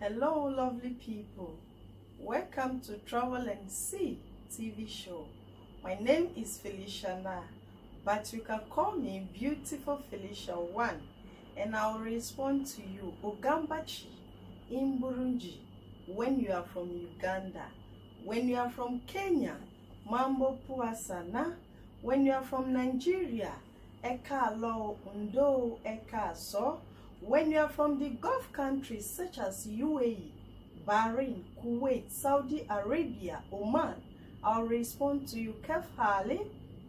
Hello, lovely people. Welcome to Travel and See TV show. My name is Felicia, but you can call me Beautiful Felicia 1, and I'll respond to you Ogambachi in Burundi when you are from Uganda. When you are from Kenya, Mambo Puasana. When you are from Nigeria, Eka Lo Undo Eka So. When you are from the Gulf countries such as UAE, Bahrain, Kuwait, Saudi Arabia, Oman, I'll respond to you Kef Hali,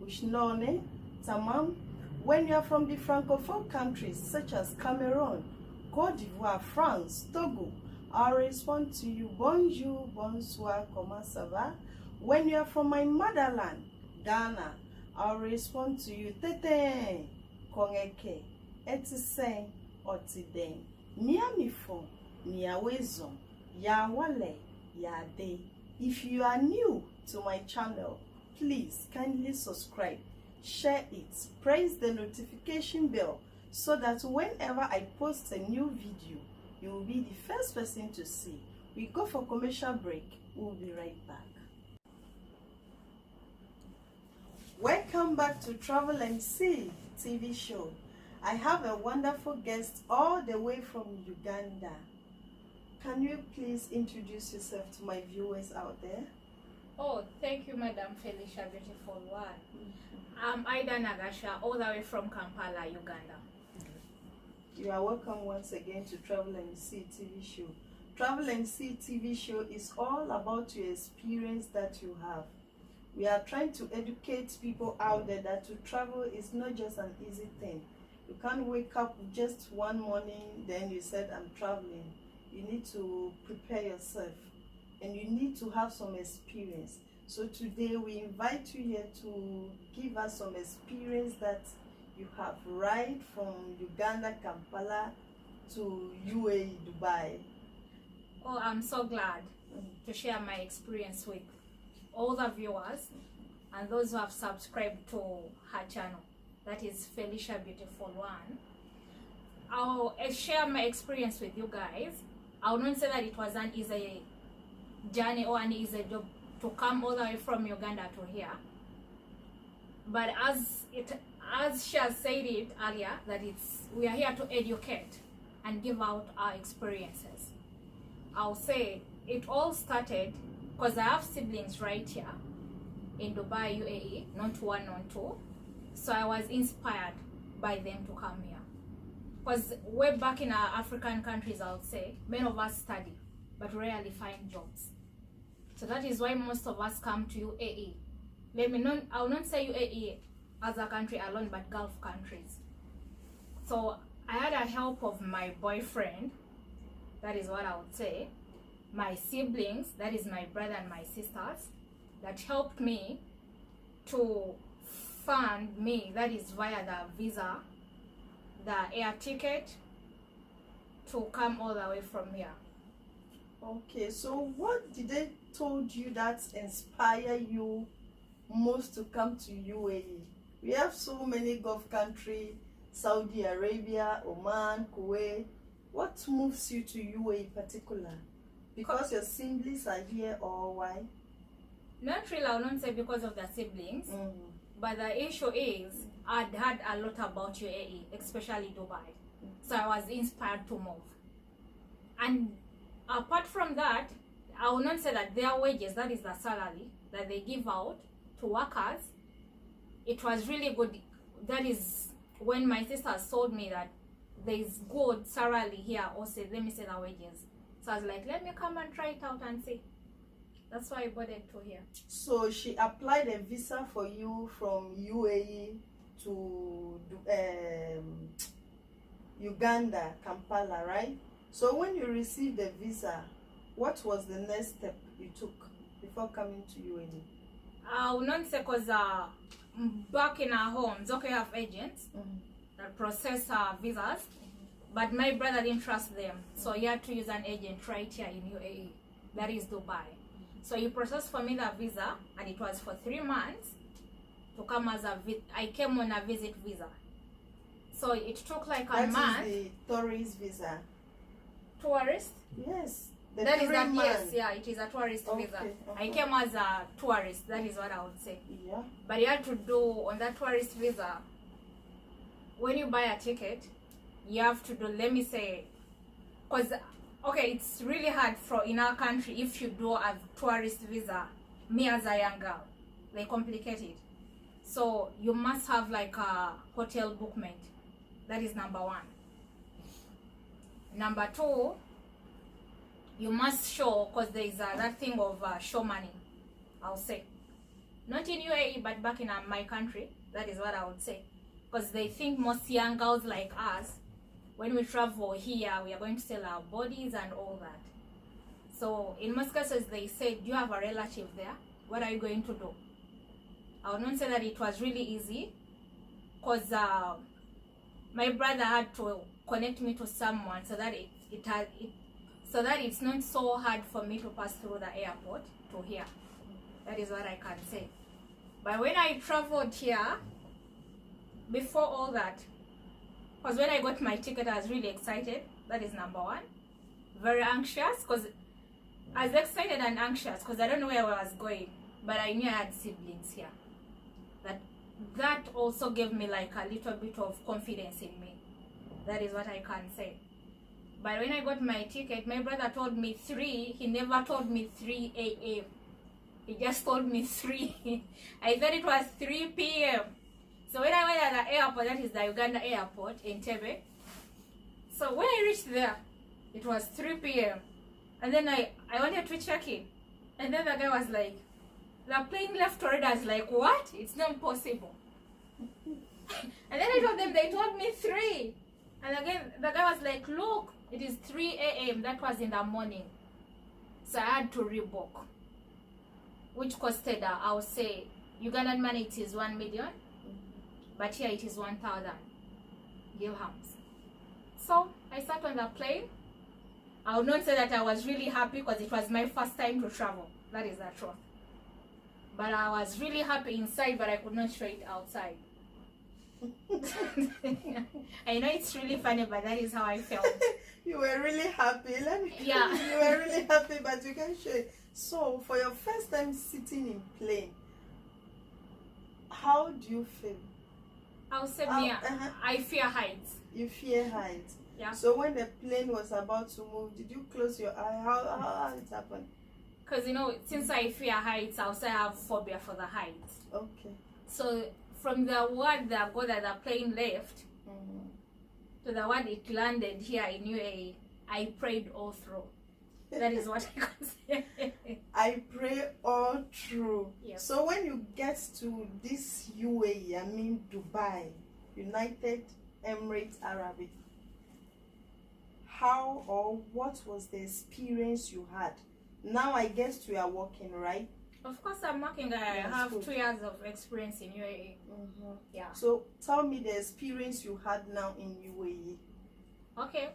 Ushnone, Tamam. When you are from the Francophone countries such as Cameroon, Cote d'Ivoire, France, Togo, I'll respond to you Bonjour, Bonsoir, Comment ça va? When you are from my motherland, Ghana, I'll respond to you Tete, Kongeke, Etisen, Otiden, Miamifon, Miawezon, Yawale, Yade. If you are new to my channel, please kindly subscribe, share it, press the notification bell so that whenever I post a new video, you will be the first person to see. We go for commercial break. We'll be right back. Welcome back to Travel and See TV show. I have a wonderful guest all the way from Uganda. Can you please introduce yourself to my viewers out there? Oh, thank you, Madam Felicia Beautiful One. I'm Aidah Nagasha, all the way from Kampala, Uganda. You are welcome once again to Travel and See TV show. Travel and See TV show is all about your experience that you have. We are trying to educate people out there that to travel is not just an easy thing. You can't wake up just one morning, then you said, I'm traveling. You need to prepare yourself and you need to have some experience. So today we invite you here to give us some experience that you have right from Uganda, Kampala to UAE, Dubai. Oh, I'm so glad to share my experience with all the viewers and those who have subscribed to her channel. That is Felicia Beautiful One. I'll share my experience with you guys. I will not say that it was an easy journey or an easy job to come all the way from Uganda to here. But as she has said it earlier, that we are here to educate and give out our experiences. I'll say it all started because I have siblings right here in Dubai, UAE, not one, not two. So I was inspired by them to come here. Because way back in our African countries, I would say, many of us study, but rarely find jobs. So that is why most of us come to UAE. I will not say UAE as a country alone, but Gulf countries. So I had a help of my boyfriend, that is what I would say, my siblings, that is my brother and my sisters, that helped me to fund me, that is via the visa, the air ticket, to come all the way from here. Okay, so what did they told you that inspire you most to come to UAE? We have so many Gulf countries, Saudi Arabia, Oman, Kuwait. What moves you to UAE particular? Because your siblings are here, or why? Not really, I will not say because of the siblings. But the issue is, I'd heard a lot about UAE, especially Dubai. So I was inspired to move. And apart from that, I will not say that their wages, that is the salary that they give out to workers, it was really good. That is when my sisters told me that there is good salary here, or say, let me say the wages. So I was like, let me come and try it out and see. That's why I bought it to here. So she applied a visa for you from UAE to Uganda, Kampala, right? So when you received the visa, what was the next step you took before coming to UAE? I will not say because back in our homes, okay, have agents that process visas, but my brother didn't trust them. So he had to use an agent right here in UAE, that is Dubai. So he processed for me the visa, and it was for 3 months to come as I came on a visit visa. So it took like a month. That is the tourist visa. Tourist? Yes. That is that, yes, yeah, it is a tourist visa. Okay. I came as a tourist, that is what I would say. Yeah. But you had to do on that tourist visa, when you buy a ticket, you have to do, let me say, because, okay, it's really hard for in our country if you do a tourist visa, me as a young girl, they complicate it. So you must have like a hotel bookment. That is number one. Number two, you must show, because there is that thing of show money, I'll say. Not in UAE, but back in my country, that is what I would say. Because they think most young girls like us, when we travel here, we are going to sell our bodies and all that. So in most cases, they say, do you have a relative there? What are you going to do? I would not say that it was really easy, because my brother had to connect me to someone so that so that it's not so hard for me to pass through the airport to here. That is what I can say. But when I traveled here, before all that, because when I got my ticket, I was really excited. That is number one. Very anxious, because I was excited and anxious because I don't know where I was going, but I knew I had siblings here. That also gave me like a little bit of confidence in me. That is what I can say. But when I got my ticket, my brother told me 3. He never told me 3 a.m. He just told me 3. I thought it was 3 p.m. So when I went at the airport, that is the Uganda airport in Tebe. So when I reached there, it was 3 p.m. And then I wanted to check in. And then the guy was like, the plane left already. I was like, what? It's not possible. And then I told them, they told me 3. And again, the guy was like, look, it is 3 a.m. That was in the morning. So I had to rebook, which costed, I would say, Ugandan money it is 1 million, but here it is 1,000 dirhams. So I sat on the plane. I would not say that I was really happy because it was my first time to travel. That is the truth. But I was really happy inside, but I could not show it outside. I know it's really funny, but that is how I felt. You were really happy. Yeah. You were really happy, but you can't show it. So, for your first time sitting in plane, how do you feel? I'll say, Mia, I fear heights. You fear heights. Yeah. So when the plane was about to move, did you close your eye? How it happened? Because, you know, since I fear heights, I'll say I have phobia for the heights. Okay. So from the word that the plane left to the word it landed here in UAE, I prayed all through. That is what I can say. I pray all through. Yep. So when you get to this UAE, I mean Dubai, United Emirates Arabic, how or what was the experience you had? Now I guess you are working, right? Of course I'm working. I have 2 years of experience in UAE. Yeah. So tell me the experience you had now in UAE. Okay.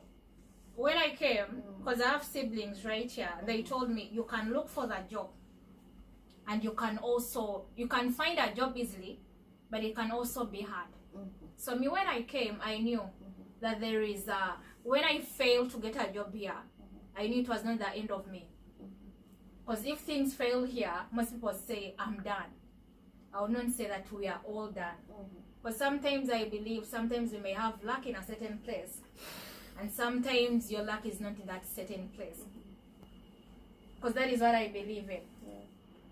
When I came, because I have siblings right here, they told me you can look for the job, and you can find a job easily, but it can also be hard. So me, when I came, I knew that there is when I failed to get a job here, I knew it was not the end of me. Because if things fail here, most people say I'm done. I would not say that we are all done. But sometimes I believe, sometimes you may have luck in a certain place, and sometimes your luck is not in that certain place. Because that is what I believe in.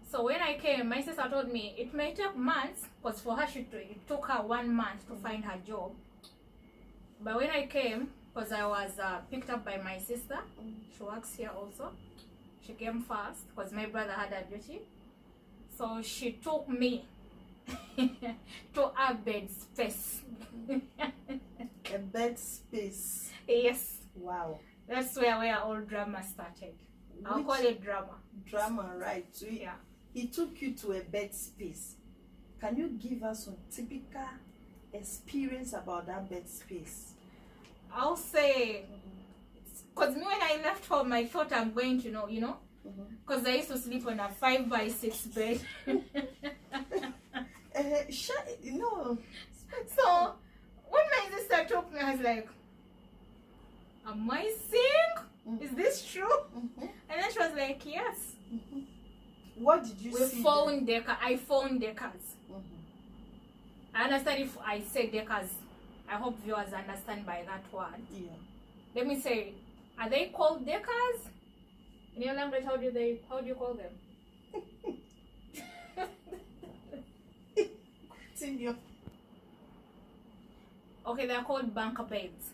So when I came, my sister told me it may take months, because for her it took her 1 month to find her job. But when I came, because I was picked up by my sister, she works here also. She came first because my brother had a duty. So she took me to a bed space. A bed space. Yes. Wow. That's where all drama started. I'll call it drama. Drama, right. So yeah. He took you to a bed space. Can you give us some typical experience about that bed space? I'll say, because me when I left home, I thought I'm going to know, because I used to sleep on a 5x6 bed. So when my sister took me, I was like, am I sick? Is this true? And then she was like, yes. What did you We see? phoned Decker. I phoned Deckers. I understand if I say Deckers. I hope viewers understand by that word. Yeah. Let me say, are they called Deckers? In your language, how do you call them? Continue. Okay, they're called bunker beds.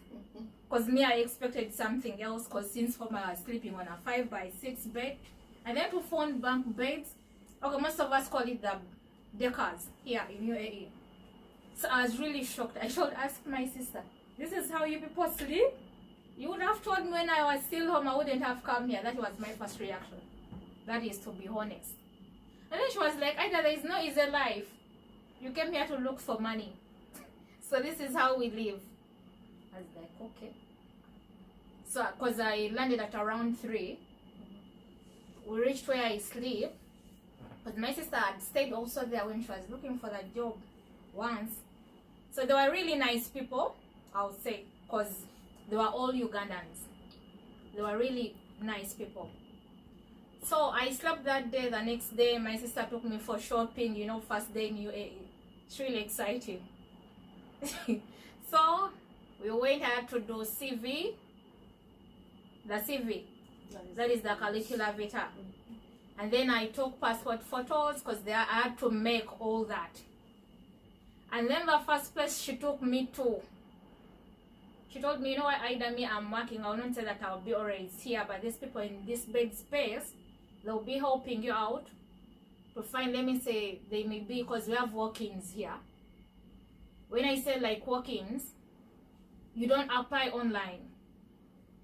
Because me, I expected something else, because since home I was sleeping on a 5x6 bed. And then to phone bunk beds, okay, most of us call it the Deckers here in UAE. So I was really shocked. I should ask my sister, this is how you people sleep? You would have told me when I was still home, I wouldn't have come here. That was my first reaction. That is, to be honest. And then she was like, Aidah, there is no easy life. You came here to look for money. So this is how we live. I was like, okay. So, because I landed at around 3, we reached where I sleep. But my sister had stayed also there when she was looking for that job once. So they were really nice people, I would say, because they were all Ugandans. They were really nice people. So I slept that day. The next day, my sister took me for shopping, you know, first day in UAE. It's really exciting. So we went out to do CV. The CV, that is the curricular vitae. And then I took passport photos because I had to make all that. And then the first place she took me to, she told me, you know what, Aidah, me, I'm working. I will not say that I'll be always here, but these people in this bed space, they'll be helping you out to find, let me say, they may be, because we have walk-ins here. When I say like walk-ins, you don't apply online.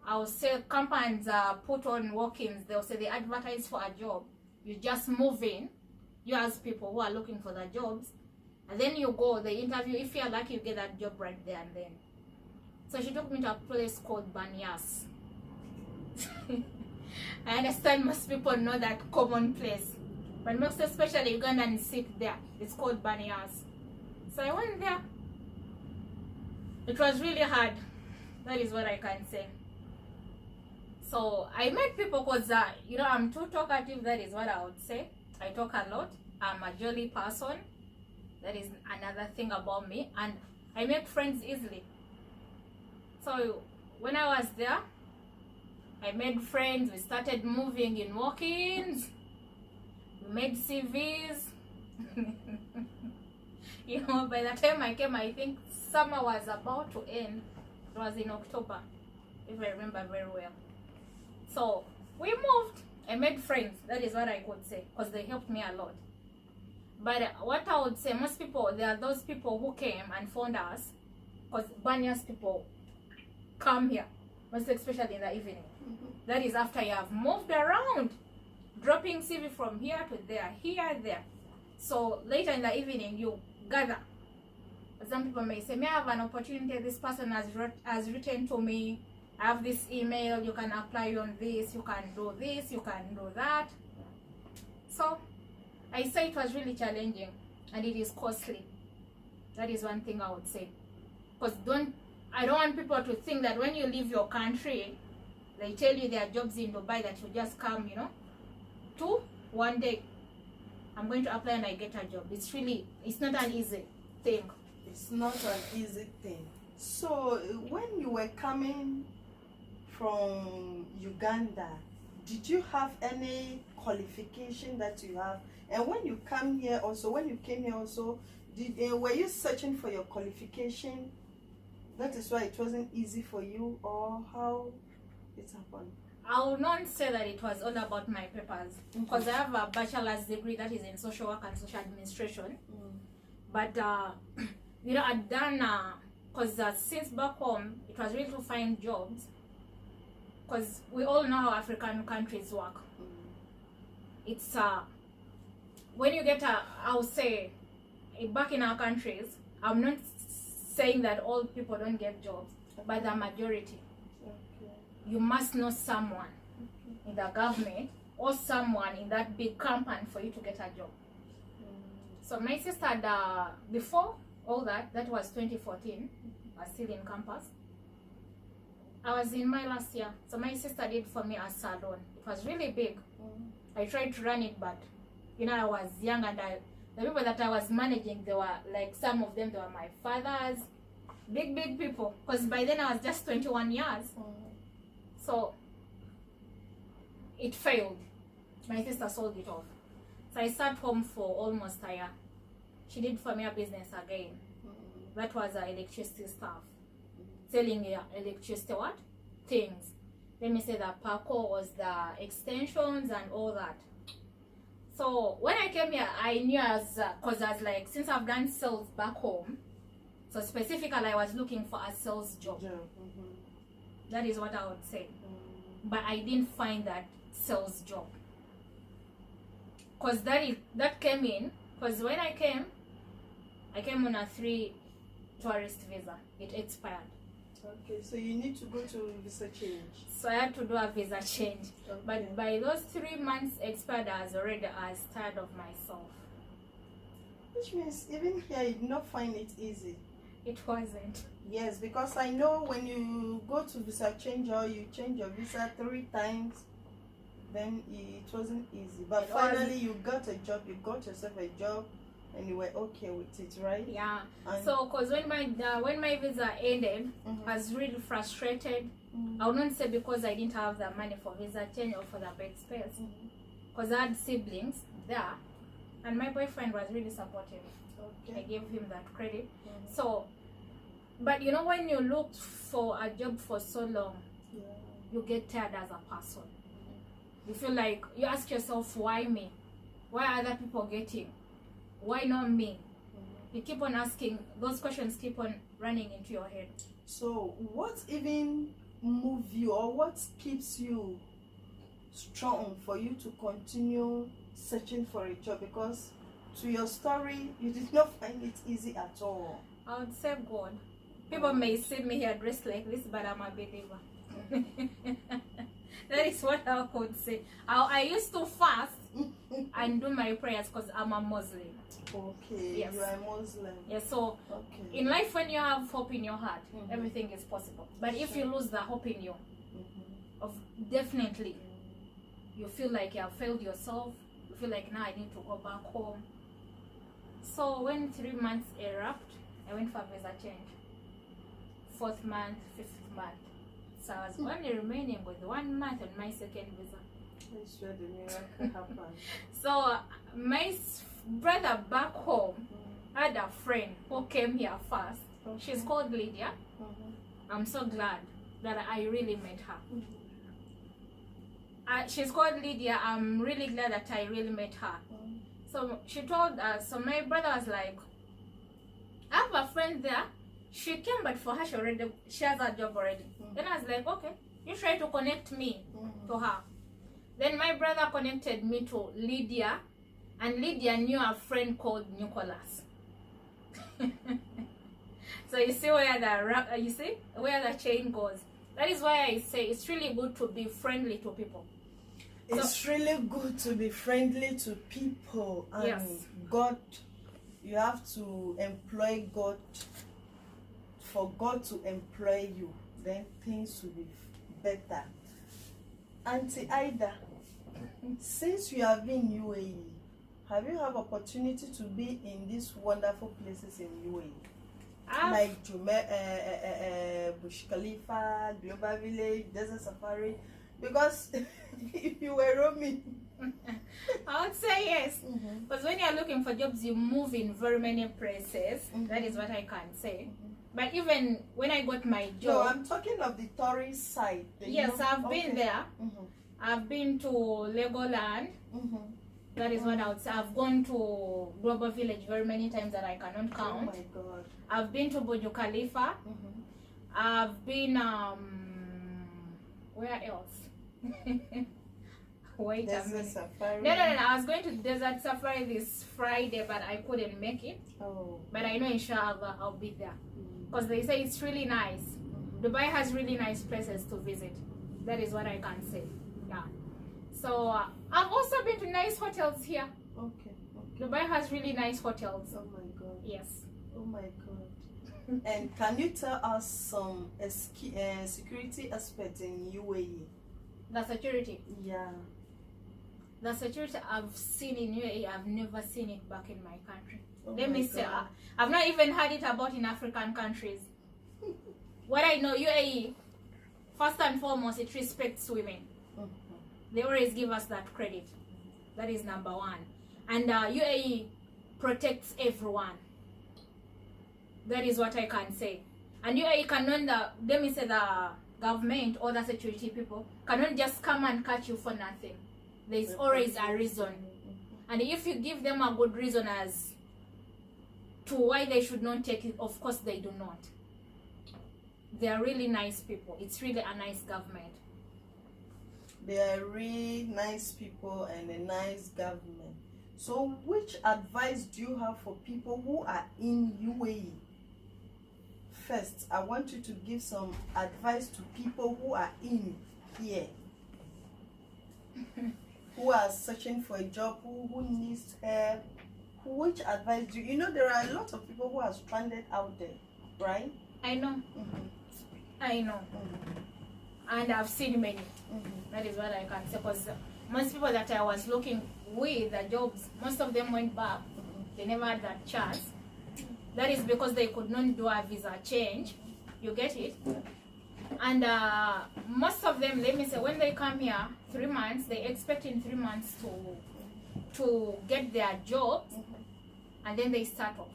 I'll say companies put on walk-ins. They'll say they advertise for a job. You just move in, you ask people who are looking for the jobs, and then you go, they interview. If you're lucky, you get that job right there and then. So she took me to a place called Banyas. I understand most people know that common place, but most especially Ugandan sit there. It's called Banyas. So I went there. It was really hard. That is what I can say. So I met people because, you know, I'm too talkative. That is what I would say. I talk a lot. I'm a jolly person. That is another thing about me. And I make friends easily. So when I was there, I made friends. We started moving in walk-ins. We made CVs. You know, by the time I came, I think summer was about to end. It was in October, if I remember very well. So we moved. I made friends. That is what I could say, because they helped me a lot. But what I would say, most people, there are those people who came and found us, because Banyas people come here, most especially in the evening. That is after you have moved around, dropping CV from here to there, here, there. So later in the evening, you gather. Some people may say, may I have an opportunity? This person has written to me. I have this email. You can apply on this. You can do this. You can do that. So I say it was really challenging, and it is costly. That is one thing I would say. Because I don't want people to think that when you leave your country, they tell you there are jobs in Dubai that you just come, you know, to one day. I'm going to apply and I get a job. It's not an easy thing. It's not an easy thing. So when you were coming from Uganda, did you have any qualification that you have? And when you come here also, when you came here also, were you searching for your qualification? That is why it wasn't easy for you, or how it happened? I will not say that it was all about my papers, because I have a bachelor's degree that is in social work and social administration. But you know, I've done because since back home it was really to find jobs, because we all know how African countries work. It's when you get I would say back in our countries, I'm not saying that all people don't get jobs, but the majority. You must know someone in the government or someone in that big company for you to get a job. So my sister had, before all that was 2014, I was still in campus. I was in my last year. So my sister did for me a salon. It was really big. I tried to run it, but you know, I was young, and the people that I was managing, they were like, some of them, they were my fathers, big people. Because by then I was just 21 years. So it failed. My sister sold it off. So I sat home for almost a year. She did for me a business again. That was electricity stuff. Selling electricity what? Things. Let me say that Paco was the extensions and all that. So when I came here, I knew because I was like, since I've done sales back home, so specifically I was looking for a sales job. That is what I would say. But I didn't find that sales job. Because that came in, because when I came on a 3 tourist visa. It expired. Okay, so you need to go to visa change. So I had to do a visa change. Okay. But by those 3 months expired, I was tired of myself. Which means even here you did not find it easy. It wasn't. Yes, because I know when you go to visa change or you change your visa 3 times, then it wasn't easy. But finally you got a job, you got yourself a job, and you were okay with it, right? Yeah. And so, cause when my visa ended, I was really frustrated. I wouldn't say because I didn't have the money for visa change or for the bed space, cause I had siblings there, and my boyfriend was really supportive. Okay. I gave him that credit. So, but you know, when you look for a job for so long, you get tired as a person. You feel like you ask yourself, why me? Why are other people getting? Why not me? You keep on asking, those questions keep on running into your head. So what even moves you, or what keeps you strong for you to continue searching for a job? Because to your story, you did not find it easy at all. I would say God. People may see me here dressed like this, but I'm a believer. That is what I would say. I used to fast and do my prayers because I'm a Muslim. Okay, yes. You are a Muslim. Yes, so in life, when you have hope in your heart, everything is possible. But if you lose the hope in you, definitely, you feel like you have failed yourself. You feel like, now I need to go back home. So when 3 months erupted, I went for visa change. 4th month, 5th month. So I was only remaining with 1 month on my second visa. That's where the miracle happened. So my brother back home had a friend who came here first. She's called Lydia. I'm so glad that I really met her. She's called Lydia. I'm really glad that I really met her. So she told us, so my brother was like, I have a friend there. She came, but for her, she has a job already. Then I was like, okay, you try to connect me to her. Then my brother connected me to Lydia, and Lydia knew a friend called Nicholas. So you see where the chain goes. That is why I say it's really good to be friendly to people. It's really good to be friendly to people, and yes. God, you have to employ God. For God to employ you, then things will be better. Auntie Aidah, since you have been in UAE, have you had opportunity to be in these wonderful places in UAE? Like Bush Khalifa, Global Village, Desert Safari? Because if you were roaming. I would say yes. Because when you're looking for jobs, you move in very many places. That is what I can say. But even when I got my job... No, I'm talking of the tourist side. Yes, I've been there. I've been to Legoland. That is what I would say. I've gone to Global Village very many times that I cannot count. Oh my God. I've been to Burj Khalifa. I've been... where else? Wait a minute. Safari. No. I was going to Desert Safari this Friday, but I couldn't make it. But I know inshallah I'll be there. Because they say it's really nice. Dubai has really nice places to visit. That is what I can say. Yeah. So I've also been to nice hotels here. Okay. Dubai has really nice hotels. Oh my God. Yes. Oh my God. And can you tell us some security aspects in UAE? The security. Yeah. The security I've seen in UAE, I've never seen it back in my country. Oh Let my me say, God. I've not even heard it about in African countries. What I know, UAE, first and foremost, it respects women. Mhm. They always give us that credit. That is number one. And UAE protects everyone. That is what I can say. And UAE cannot, let me say, the government or the security people cannot just come and catch you for nothing. There is always a reason. And if you give them a good reason as to why they should not take it, of course they do not. They are really nice people. It's really a nice government. They are really nice people and a nice government. So which advice do you have for people who are in UAE? First, I want you to give some advice to people who are in here, who are searching for a job, who needs help. Which advice do you know? There are a lot of people who are stranded out there, right? I know. Mm-hmm. I know. Mm-hmm. And I've seen many. Mm-hmm. That is what I can say. Because most people that I was looking with the jobs, most of them went back. They never had that chance. That is because they could not do a visa change. You get it? And most of them, let me say, when they come here, 3 months, they expect in 3 months to get their jobs, and then they start off.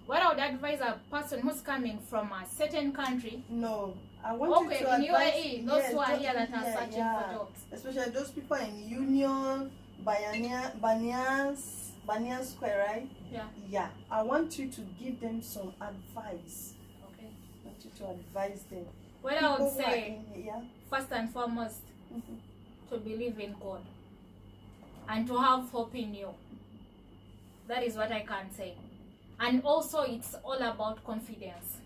What I would advise a person who's coming from a certain country. No, I want you to in advise, UAE, those who are here that are searching for jobs. Especially those people in Union, Banyan Square, right? Yeah. Yeah. I want you to give them some advice. Okay. I want you to advise them. What I would People who are say, in here, first and foremost, mhm. to believe in God and to have hope in you. That is what I can say. And also, it's all about confidence.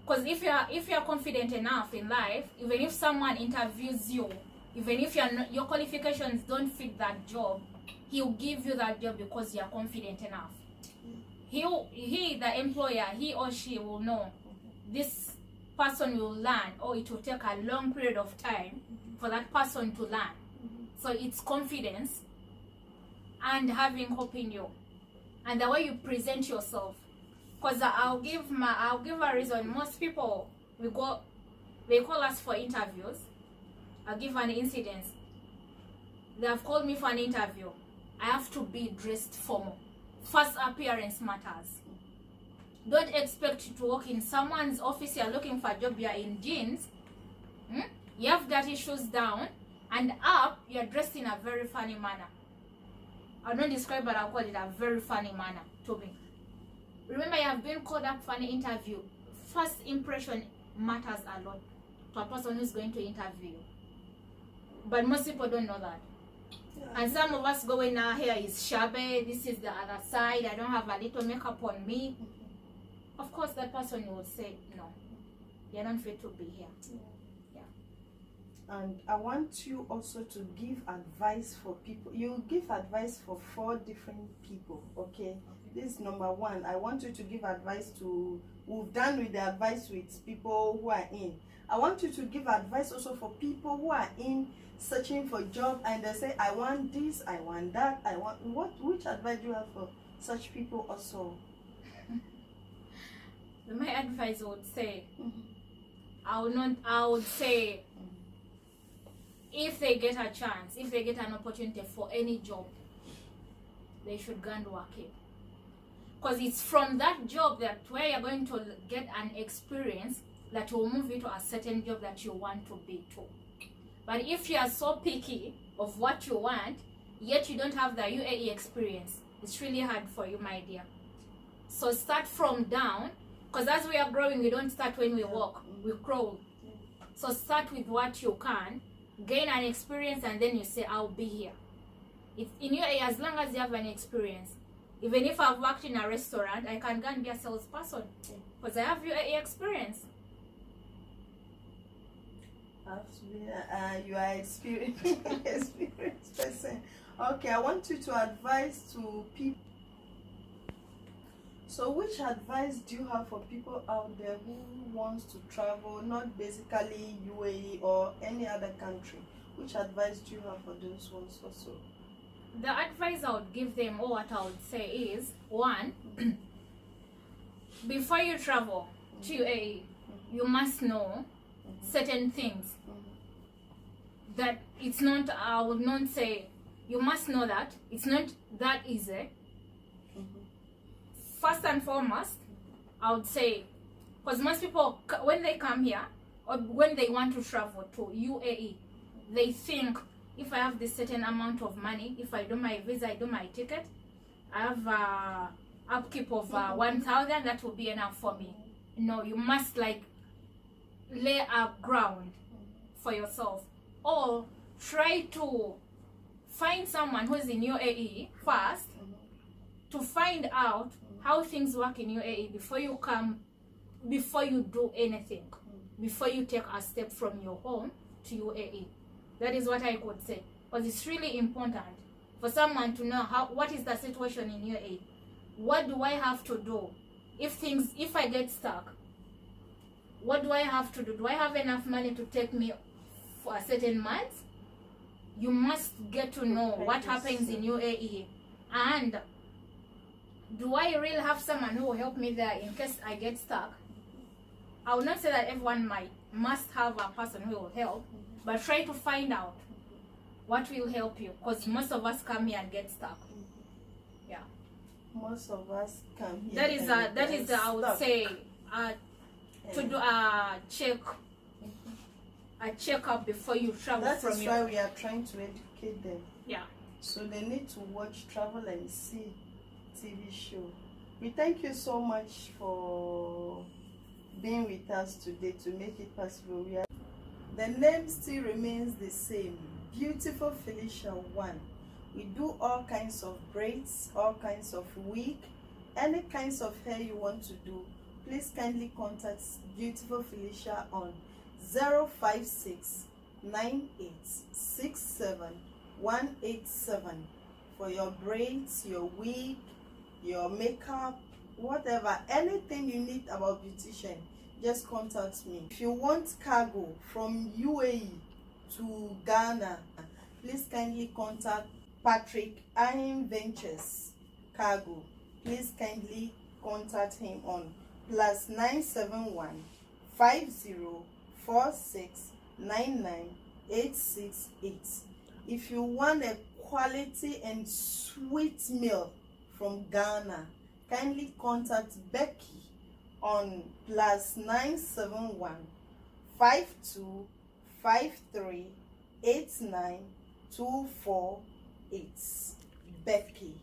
Because if you are confident enough in life, even if someone interviews you, even if your qualifications don't fit that job, he'll give you that job because you are confident enough. He, the employer, he or she will know this person will learn, or it will take a long period of time for that person to learn. So it's confidence and having hope in you, and the way you present yourself. Because I'll give a reason. Most people, they call us for interviews. I'll give an incident. They have called me for an interview. I have to be dressed formal. First appearance matters. Don't expect to walk in someone's office. You're looking for a job. You're in jeans. You have dirty shoes down, and up you're dressed in a very funny manner. I'll not describe, but I'll call it a very funny manner to me. Remember, you have been called up for an interview. First impression matters a lot to a person who's going to interview you. But most people don't know that. Yeah. And some of us go in, our hair is shabby, this is the other side, I don't have a little makeup on me. Of course, that person will say, no, you're not fit to be here. And I want you also to give advice for people. You give advice for 4 different people, okay? This is number 1. I want you to give advice to, we've done with the advice with people who are in. I want you to give advice also for people who are in searching for job, and they say, I want this, I want that, I want which advice do you have for such people also? My advice would say, I would say, if they get a chance, if they get an opportunity for any job, they should go and work it. Because it's from that job that where you're going to get an experience that will move you to a certain job that you want to be to. But if you are so picky of what you want, yet you don't have the UAE experience, it's really hard for you, my dear. So start from down, because as we are growing, we don't start when we walk, we crawl. So start with what you can, gain an experience, and then you say, I'll be here. It's in UAE, as long as you have an experience. Even if I've worked in a restaurant, I can go and be a salesperson because I have UAE experience. You are experienced person. Okay, I want you to advise to people. So which advice do you have for people out there who wants to travel, not basically UAE or any other country? Which advice do you have for those ones also? The advice I would give them, or what I would say is, one, before you travel to UAE, you must know certain things. That it's not, I would not say, you must know that it's not that easy. First and foremost, I would say, because most people, when they come here, or when they want to travel to UAE, they think, if I have this certain amount of money, if I do my visa, I do my ticket, I have upkeep of 1,000, that will be enough for me. No, you must like lay a ground for yourself, or try to find someone who's in UAE first to find out how things work in UAE before you come, before you do anything, before you take a step from your home to UAE. That is what I could say, because it's really important for someone to know what is the situation in UAE. What do I have to do if I get stuck? What do I have to do? Do I have enough money to take me for a certain month? You must get to know what happens in UAE, and do I really have someone who will help me there in case I get stuck? I will not say that everyone must have a person who will help, but try to find out what will help you, because most of us come here and get stuck. Yeah. Most of us come here. That is I would say to do a checkup before you travel. That is why we are trying to educate them. Yeah. So they need to watch Travel and See TV show. We thank you so much for being with us today to make it possible. The name still remains the same, Beautiful Felicia 1. We do all kinds of braids, all kinds of wig, any kinds of hair you want to do. Please kindly contact Beautiful Felicia on 056 9867 187 for your braids, your wig, your makeup, whatever, anything you need about beautician, just contact me. If you want cargo from UAE to Ghana, please kindly contact Patrick Iron Ventures Cargo. Please kindly contact him on +971 5046 99868. If you want a quality and sweet meal from Ghana, kindly contact Becky on +971 5253 89248. Becky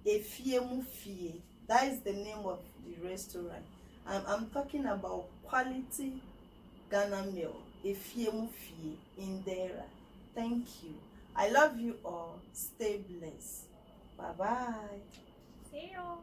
Efiemu Fie. That is the name of the restaurant. I'm talking about quality Ghana meal. Efiemu Fie in Dera. Thank you. I love you all. Stay blessed. Bye bye. See you.